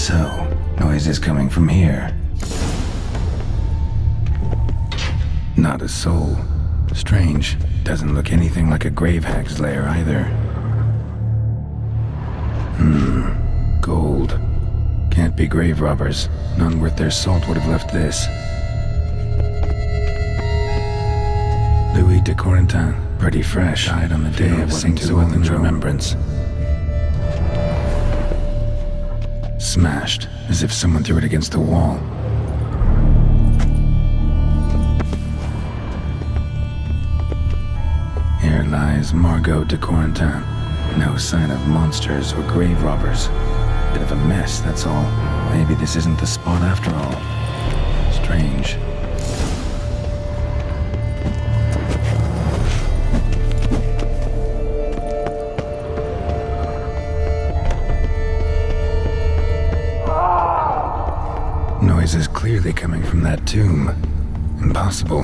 So, noise is coming from here. Not a soul. Strange. Doesn't look anything like a grave hag's lair either. Gold. Can't be grave robbers. None worth their salt would have left this. Louis de Corentin. Pretty fresh. Died on the day of St. Llewellyn's remembrance. Smashed, as if someone threw it against the wall. Here lies Margot de Corentin. No sign of monsters or grave robbers. Bit of a mess, that's all. Maybe this isn't the spot after all. Strange. Noise is clearly coming from that tomb. Impossible.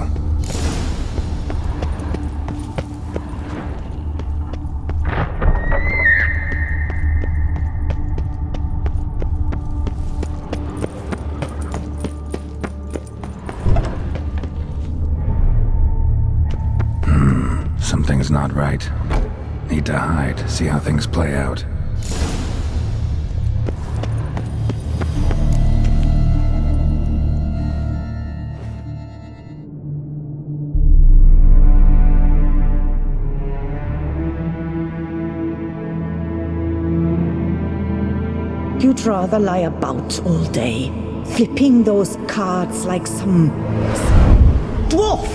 Something's not right. Need to hide, see how things play out. You'd rather lie about all day, flipping those cards like some dwarf.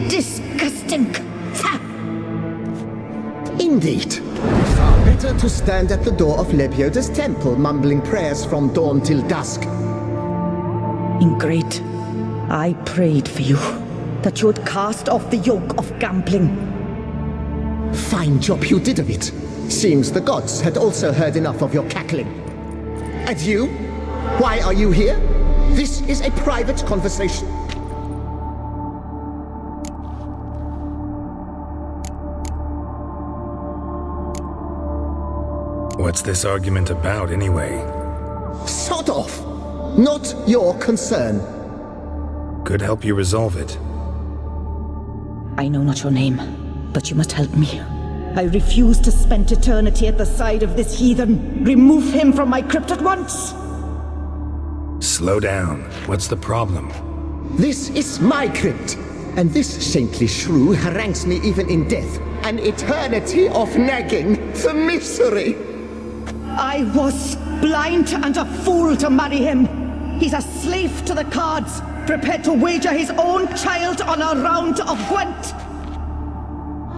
Disgusting. Indeed. Far better to stand at the door of Lebioda's temple, mumbling prayers from dawn till dusk. Ingrate, I prayed for you, that you would cast off the yoke of gambling. Fine job you did of it. Seems the gods had also heard enough of your cackling. And you? Why are you here? This is a private conversation. What's this argument about, anyway? Sod off! Not your concern. Could help you resolve it. I know not your name, but you must help me. I refuse to spend eternity at the side of this heathen. Remove him from my crypt at once! Slow down. What's the problem? This is my crypt, and this saintly shrew harangues me even in death. An eternity of nagging, the misery! I was blind and a fool to marry him. He's a slave to the cards, prepared to wager his own child on a round of Gwent.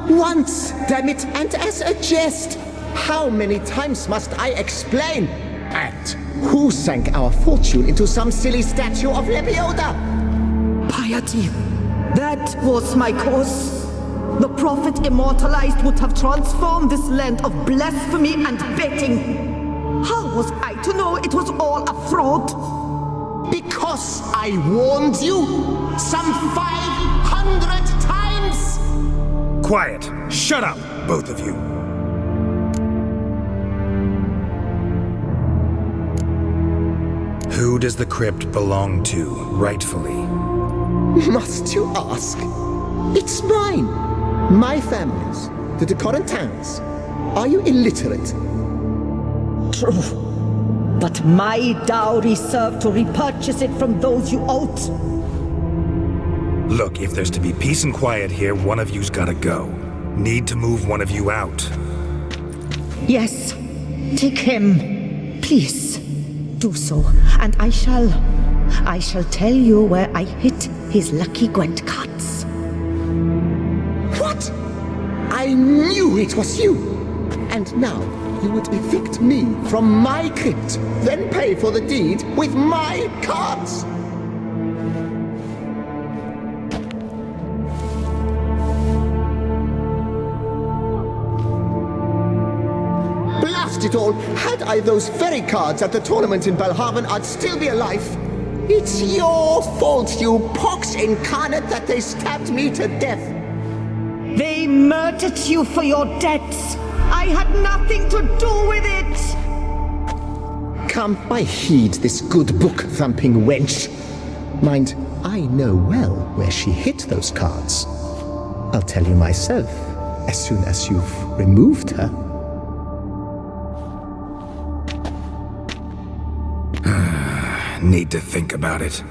Once, damn it, and as a jest. How many times must I explain? And who sank our fortune into some silly statue of Lebioda? Piety. That was my cause. The prophet immortalized would have transformed this land of blasphemy and betting. How was I to know it was all a fraud? Because I warned you some 500 times! Quiet! Shut up, both of you! Who does the crypt belong to, rightfully? Must you ask? It's mine. My family's. The de Corentins. Are you illiterate? True. But my dowry served to repurchase it from those you owed. Look, if there's to be peace and quiet here, one of you's gotta go. Need to move one of you out. Yes. Take him. Please. Do so. And I shall tell you where I hid his lucky Gwent cards. What? I knew it was you! And now you would evict me from my crypt, then pay for the deed with my cards! Blast it all! Had I those very cards at the tournament in Belhaven, I'd still be alive. It's your fault, you pox incarnate, that they stabbed me to death. They murdered you for your debts. I had nothing to do with it. come, why heed this good book-thumping wench? Mind, I know well where she hid those cards. I'll tell you myself, as soon as you've removed her. Need to think about it.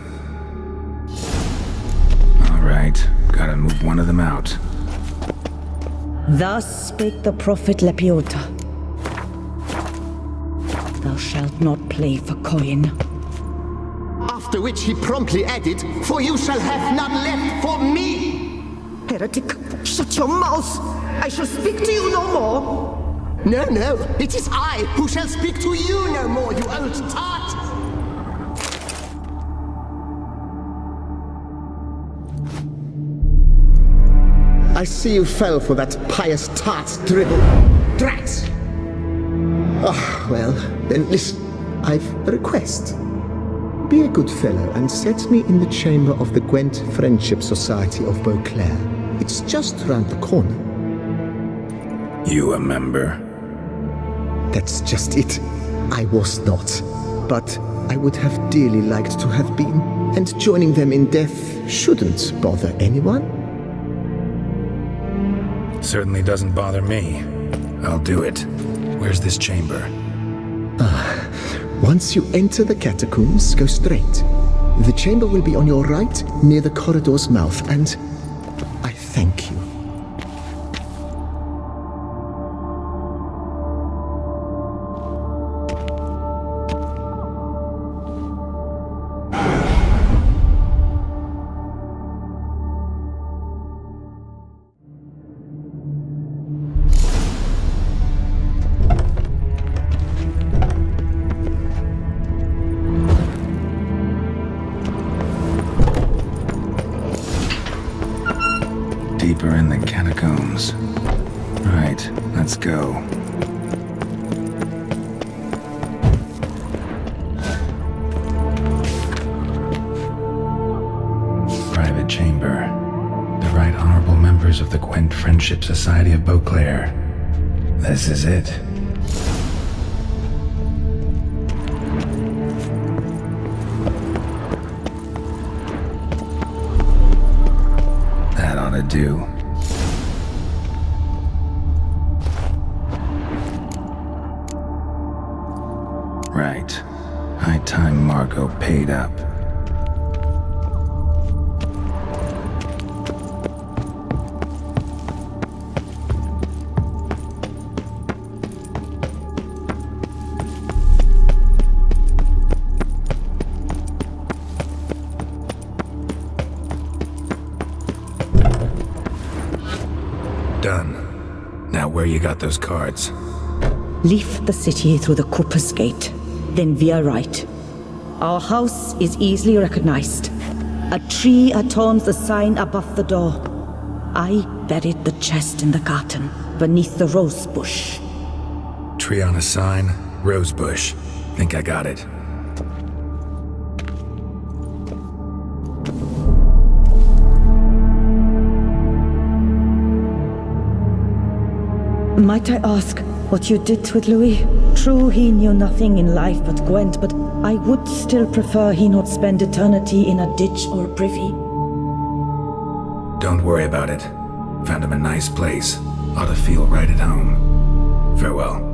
Alright, gotta move one of them out. Thus spake the prophet Lepiota. Thou shalt not play for coin. After which he promptly added, "For you shall have none left for me!" Heretic, shut your mouth! I shall speak to you no more! No, no, it is I who shall speak to you no more, you old tart! I see you fell for that pious tart's dribble. Drats! Ah, well, then listen. I've a request. Be a good fellow and set me in the chamber of the Gwent Friendship Society of Beauclair. It's just round the corner. You a member? That's just it. I was not. But I would have dearly liked to have been. And joining them in death shouldn't bother anyone. Certainly doesn't bother me. I'll do it. Where's this chamber? Once you enter the catacombs, go straight. The chamber will be on your right, near the corridor's mouth, and I thank you. Deeper in the catacombs. Right, let's go. Private chamber. The Right Honorable members of the Gwent Friendship Society of Beauclair. This is it. That ought to do. Right. High time Margot paid up. Done. Now where you got those cards? Leave the city through the Cooper's Gate, then via right. Our house is easily recognized. A tree adorns the sign above the door. I buried the chest in the garden, beneath the rose bush. Tree on a sign, rose bush. Think I got it. Might I ask what you did with Louis? True, he knew nothing in life but Gwent, but I would still prefer he not spend eternity in a ditch or a privy. Don't worry about it. Found him a nice place. Ought to feel right at home. Farewell.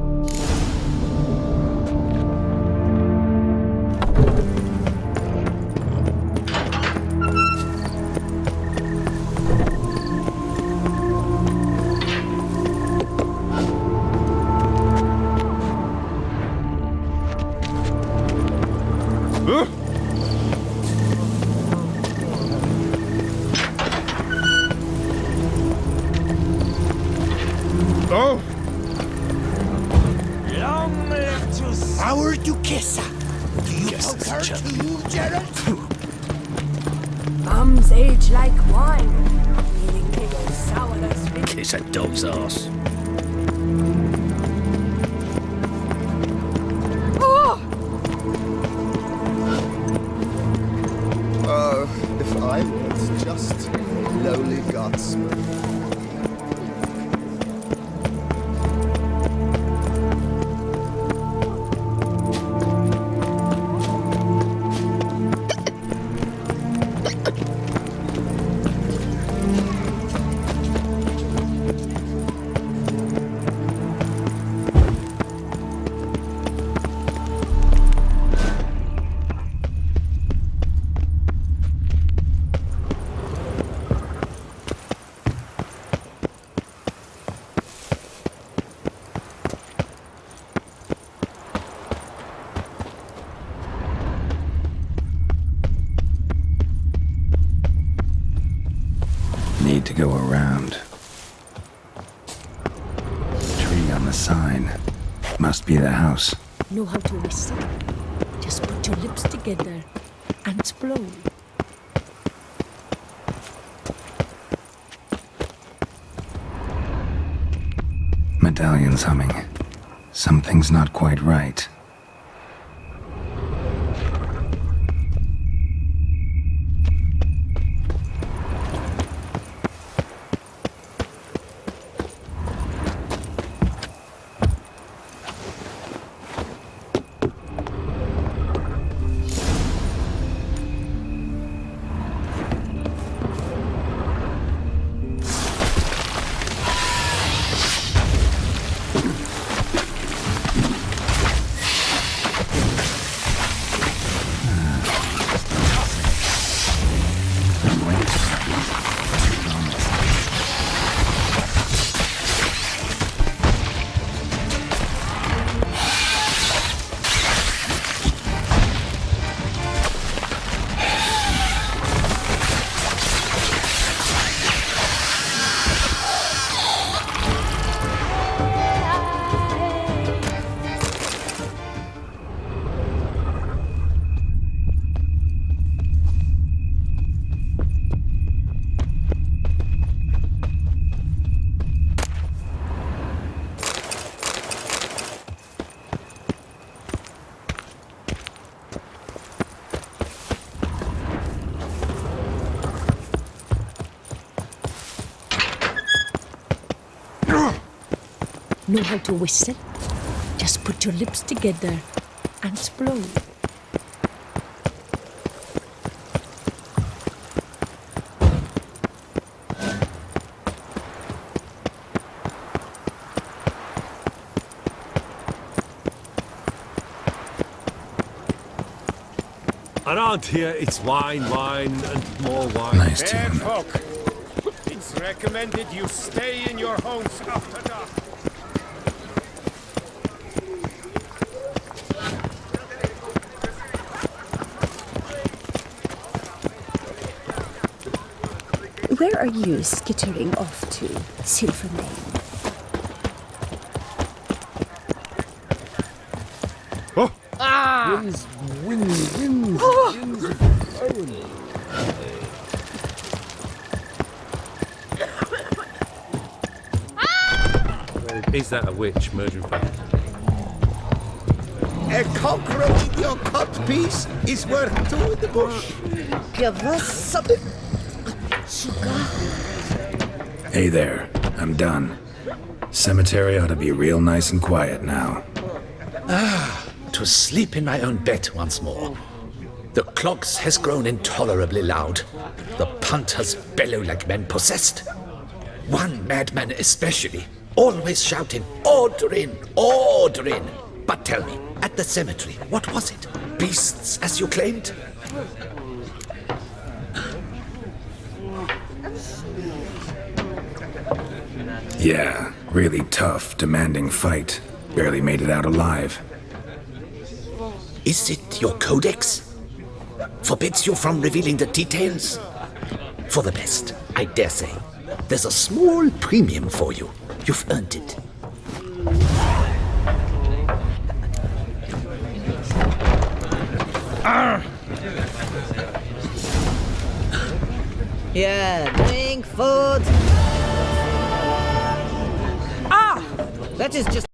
Our Duchessa. Do you poke her too, Gerald? Bums age like wine. Feeling they go sour as vinegar. Kiss a dog's ass. Oh, if I was just lowly guardsman. go around. Tree on the sign. Must be the house. Know how to whistle? Just put your lips together and blow. Medallion's humming. Something's not quite right. Know how to whistle? Just put your lips together and blow. Around here, it's wine, and more wine. Nice Fair tune. folk, it's recommended you stay in your homes after dark. Where are you skittering off to, Silvermane? Is that a witch murdering folk? A cockroach in your cut piece is worth two in the bush. Give us some sugar. Hey there, I'm done. Cemetery ought to be real nice and quiet now. To sleep in my own bed once more. The clogs has grown intolerably loud. The punters bellow like men possessed. One madman especially, always shouting, "Order in! Order in!" But tell me, at the cemetery, what was it? Beasts, as you claimed? Yeah, really tough, demanding fight. Barely made it out alive. Is it your codex? Forbids you from revealing the details? For the best, I dare say. There's a small premium for you. You've earned it. Yeah, drink, food. Ah! That is just